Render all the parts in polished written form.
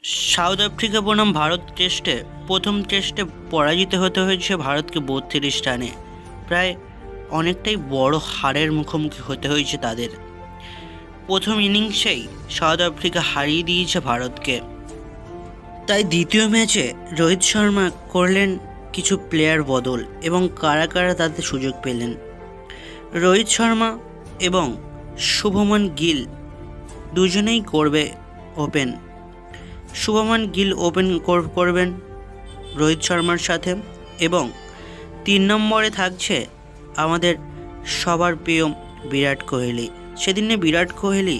South Africa বনাম ভারত টেস্টে প্রথম টেস্টে পরাজিত হতে হয়েছে ভারতকে ৩২ রানে। প্রায় অনেকটাই বড় হারের মুখোমুখি হতে হয়েছে তাদের। প্রথম ইনিংসেই সাউথ আফ্রিকা হারিয়ে দিয়েছে ভারতকে। তাই দ্বিতীয় ম্যাচে রোহিত শর্মা করলেন কিছু প্লেয়ার বদল এবং কারা কারা তাতে সুযোগ পেলেন। রোহিত শর্মা এবং শুভমন গিল দুজনেই করবে ওপেন। শুভমন গিল ওপেন করবেন রোহিত শর্মার সাথে, এবং ৩ নম্বরে থাকছে আমাদের সবার প্রিয় বিরাট কোহলি। সেদিনে বিরাট কোহলি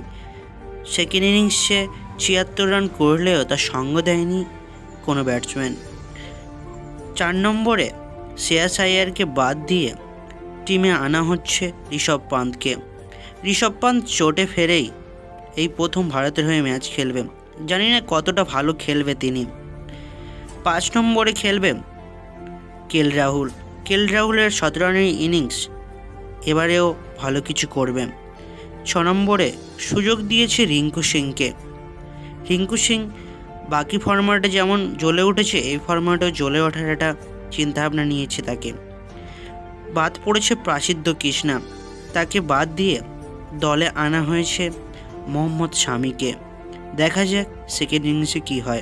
সেকেন্ড ইনিংসে ৭৬ রান করলেও তার সঙ্গ দেয়নি কোনো ব্যাটসম্যান। ৪ নম্বরে শ্রেয়াস আইয়ারকে বাদ দিয়ে টিমে আনা হচ্ছে ঋষভ পান্তকে। ঋষভ পান্ত চোটে ফেরেই এই প্রথম ভারতের হয়ে ম্যাচ খেলবে। জানি না কতটা ভালো খেলবে তিনি। ৫ নম্বরে খেলবে কেএল রাহুলের ১৭ রানের ইনিংস, এবারেও ভালো কিছু করবে। ৬ নম্বরে সুযোগ দিয়েছে রিঙ্কু সিংকে। রিঙ্কু সিং বাকি ফরম্যাটে যেমন জ্বলে উঠেছে, এই ফরম্যাটেও জ্বলে ওঠার একটা চিন্তাভাবনা নিয়েছে তাকে। বাদ পড়েছে প্রাসিদ্ধ কৃষ্ণা, তাকে বাদ দিয়ে দলে আনা হয়েছে মোহাম্মদ শামিকে। দেখা যাক সেকেন্ড ইনিংসে কী হয়।